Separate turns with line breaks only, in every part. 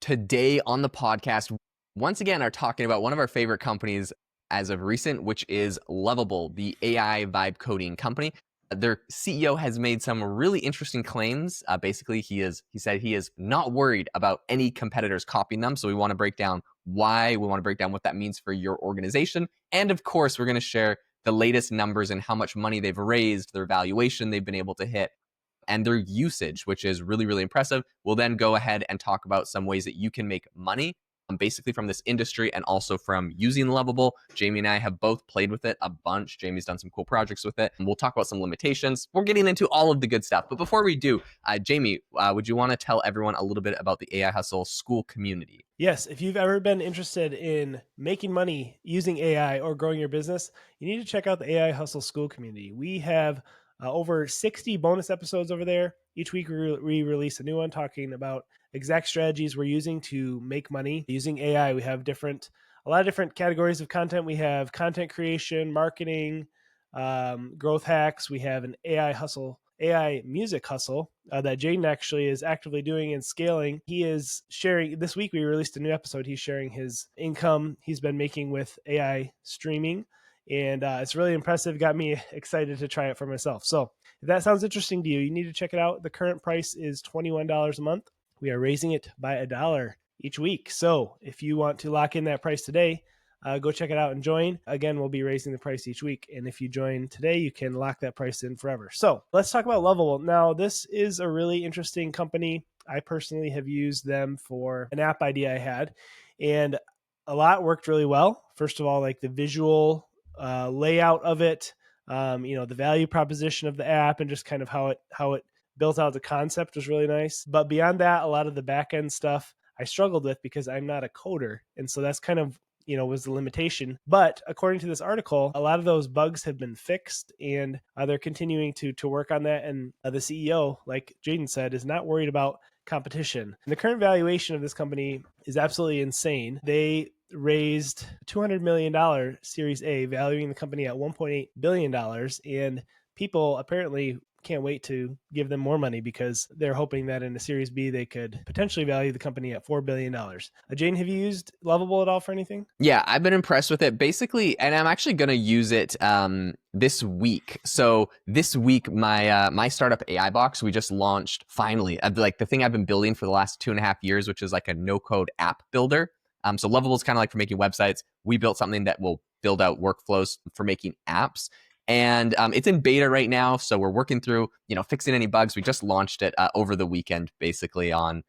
today on the podcast, once again, are talking about one of our favorite companies as of recent, which is Lovable, the AI vibe coding company. Their CEO has made some really interesting claims. Basically, he said he is not worried about any competitors copying them. So we want to break down why, we want to break down what that means for your organization. And of course, we're going to share the latest numbers and how much money they've raised, their valuation they've been able to hit, and their usage, which is really, really impressive. We'll then go ahead and talk about some ways that you can make money basically from this industry and also from using Lovable. Jamie and I have both played with it a bunch. Jamie's done some cool projects with it. And we'll talk about some limitations. We're getting into all of the good stuff. But before we do, Jamie, would you want to tell everyone a little bit about the AI Hustle school community?
Yes, if you've ever been interested in making money using AI or growing your business, you need to check out the AI Hustle school community. We have over 60 bonus episodes over there. Each week we release a new one talking about exact strategies we're using to make money using AI. We have a lot of different categories of content. We have content creation, marketing, growth hacks. We have an AI music hustle that Jaeden actually is actively doing and scaling. He is sharing, this week we released a new episode. He's sharing his income he's been making with AI streaming. And it's really impressive. Got me excited to try it for myself. So if that sounds interesting to you, you need to check it out. The current price is $21 a month. We are raising it by $1 each week. So if you want to lock in that price today, go check it out and join. Again, we'll be raising the price each week. And if you join today, you can lock that price in forever. So let's talk about Lovable. Now, this is a really interesting company. I personally have used them for an app idea I had, and a lot worked really well. First of all, like the visual layout of it, the value proposition of the app, and just kind of how it built out the concept was really nice. But beyond that, a lot of the back end stuff I struggled with because I'm not a coder. And so that's kind of, was the limitation. But according to this article, a lot of those bugs have been fixed, and they're continuing to work on that. And the CEO, like Jaeden said, is not worried about competition. And the current valuation of this company is absolutely insane. They raised $200 million Series A, valuing the company at $1.8 billion. And people apparently can't wait to give them more money because they're hoping that in a Series B, they could potentially value the company at $4 billion. Jaeden, have you used Lovable at all for anything?
Yeah, I've been impressed with it basically, and I'm actually going to use it this week. So this week, my startup AI box, we just launched finally, like the thing I've been building for the last 2.5 years, which is like a no-code app builder. So Lovable is kind of like for making websites. We built something that will build out workflows for making apps. And it's in beta right now, so we're working through, fixing any bugs. We just launched it over the weekend, basically on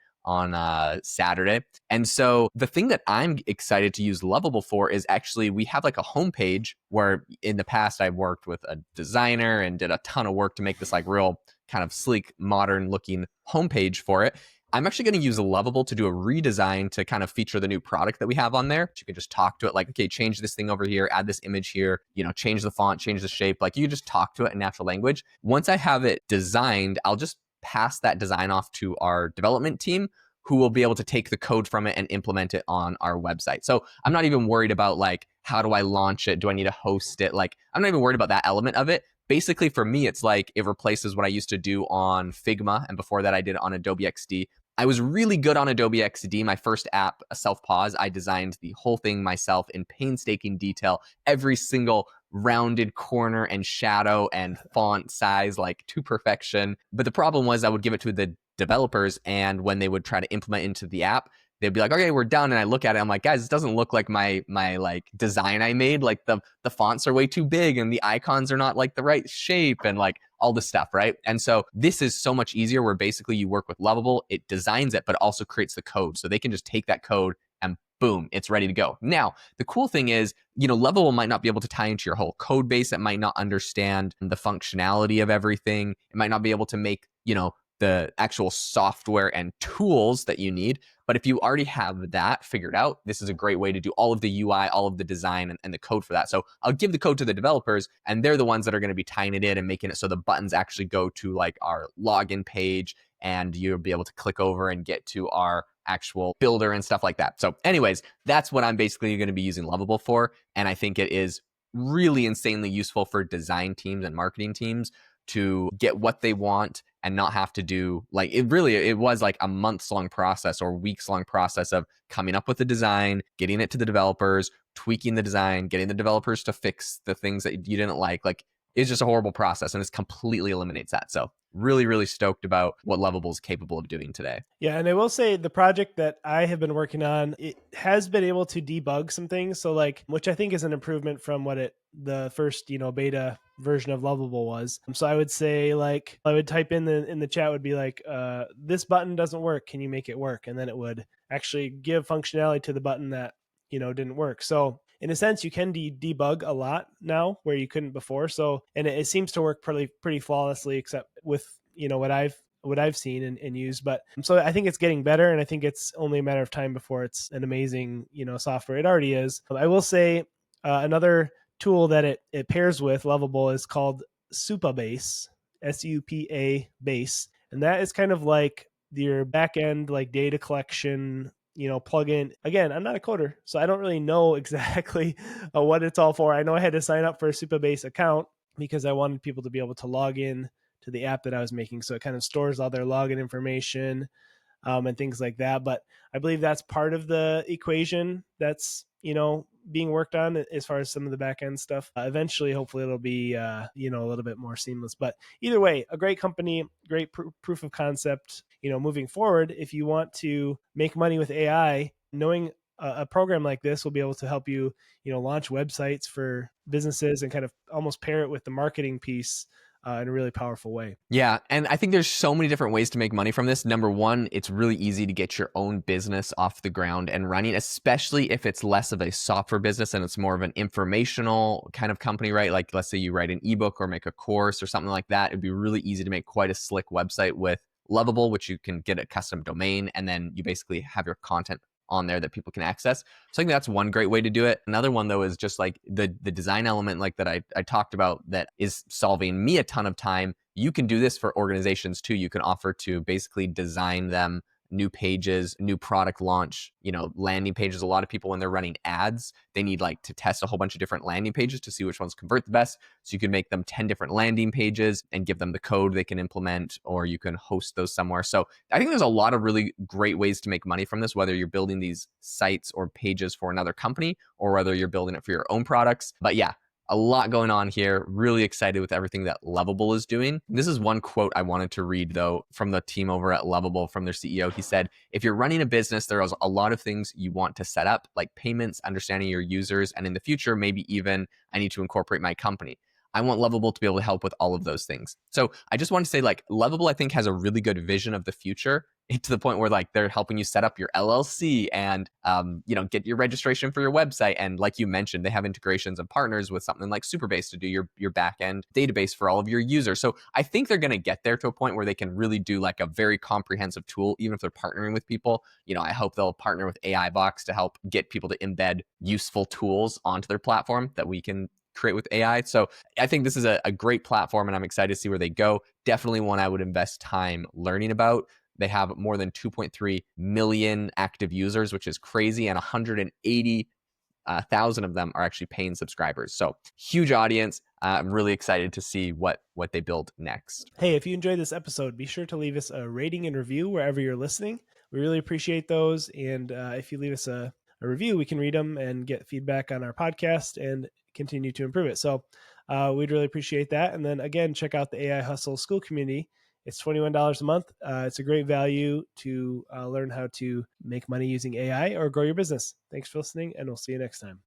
Saturday. And so the thing that I'm excited to use Lovable for is actually we have like a homepage where in the past I've worked with a designer and did a ton of work to make this like real kind of sleek, modern looking homepage for it. I'm actually going to use Lovable to do a redesign to kind of feature the new product that we have on there. You can just talk to it like, okay, change this thing over here, add this image here, change the font, change the shape. Like you just talk to it in natural language. Once I have it designed, I'll just pass that design off to our development team, who will be able to take the code from it and implement it on our website. So I'm not even worried about like, how do I launch it? Do I need to host it? Like, I'm not even worried about that element of it. Basically, for me, it's like it replaces what I used to do on Figma. And before that, I did it on Adobe XD. I was really good on Adobe XD. My first app, Self-Pause, I designed the whole thing myself in painstaking detail, every single rounded corner and shadow and font size, like to perfection. But the problem was I would give it to the developers, and when they would try to implement into the app, they'd be like, okay, we're done. And I look at it, I'm like, guys, this doesn't look like my like design I made. Like the fonts are way too big and the icons are not like the right shape and like all this stuff, right? And so this is so much easier where basically you work with Lovable, it designs it, but also creates the code. So they can just take that code and boom, it's ready to go. Now, the cool thing is, Lovable might not be able to tie into your whole code base. It might not understand the functionality of everything. It might not be able to make, the actual software and tools that you need. But if you already have that figured out, this is a great way to do all of the UI, all of the design and the code for that. So I'll give the code to the developers, and they're the ones that are going to be tying it in and making it so the buttons actually go to like our login page, and you'll be able to click over and get to our actual builder and stuff like that. So anyways, that's what I'm basically going to be using Lovable for. And I think it is really insanely useful for design teams and marketing teams to get what they want and not have to do like it was like a months long process or weeks long process of coming up with the design, getting it to the developers, tweaking the design, getting the developers to fix the things that you didn't like. Like it's just a horrible process, and this completely eliminates that. So really, really stoked about what Lovable is capable of doing today.
Yeah, and I will say the project that I have been working on, it has been able to debug some things. So like, which I think is an improvement from what the first, beta version of Lovable was. So I would say like I would type in the chat would be like, this button doesn't work. Can you make it work? And then it would actually give functionality to the button that, didn't work. So in a sense, you can debug a lot now where you couldn't before. So, and it seems to work pretty flawlessly, except with, what I've seen and used. But so I think it's getting better, and I think it's only a matter of time before it's an amazing, software. It already is. I will say another tool that it pairs with Lovable is called Supabase, SUPA base, and that is kind of like your back end like data collection plugin. Again, I'm not a coder, so I don't really know exactly what it's all for. I know I had to sign up for a Supabase account because I wanted people to be able to log in to the app that I was making. So it kind of stores all their login information and things like that. But I believe that's part of the equation that's, being worked on as far as some of the back end stuff. Eventually, hopefully it'll be, a little bit more seamless. But either way, a great company, great proof of concept, moving forward. If you want to make money with AI, knowing a program like this will be able to help you, launch websites for businesses and kind of almost pair it with the marketing piece in a really powerful way.
Yeah, and I think there's so many different ways to make money from this. Number one, it's really easy to get your own business off the ground and running, especially if it's less of a software business and it's more of an informational kind of company, right? Like let's say you write an ebook or make a course or something like that. It'd be really easy to make quite a slick website with Lovable, which you can get a custom domain, and then you basically have your content on there that people can access. So I think that's one great way to do it. Another one though is just like the design element like that I talked about that is solving me a ton of time. You can do this for organizations too. You can offer to basically design them new pages, new product launch, landing pages. A lot of people when they're running ads, they need like to test a whole bunch of different landing pages to see which ones convert the best. So you can make them 10 different landing pages and give them the code they can implement, or you can host those somewhere. So I think there's a lot of really great ways to make money from this, whether you're building these sites or pages for another company or whether you're building it for your own products. But yeah, a lot going on here. Really excited with everything that Lovable is doing. This is one quote I wanted to read, though, from the team over at Lovable, from their CEO. He said, if you're running a business, there is a lot of things you want to set up, like payments, understanding your users, and in the future, maybe even I need to incorporate my company. I want Lovable to be able to help with all of those things. So I just want to say, like, Lovable, I think, has a really good vision of the future to the point where like they're helping you set up your LLC and get your registration for your website. And like you mentioned, they have integrations and partners with something like Supabase to do your back end database for all of your users. So I think they're going to get there to a point where they can really do like a very comprehensive tool, even if they're partnering with people. I hope they'll partner with AI Box to help get people to embed useful tools onto their platform that we can create with AI. So I think this is a great platform, and I'm excited to see where they go. Definitely one I would invest time learning about. They have more than 2.3 million active users, which is crazy, and 180,000 of them are actually paying subscribers. So huge audience. I'm really excited to see what they build next.
Hey, if you enjoyed this episode, be sure to leave us a rating and review wherever you're listening. We really appreciate those. And if you leave us a review, we can read them and get feedback on our podcast and continue to improve it. So we'd really appreciate that. And then again, check out the AI Hustle School Community. It's $21 a month. It's a great value to learn how to make money using AI or grow your business. Thanks for listening, and we'll see you next time.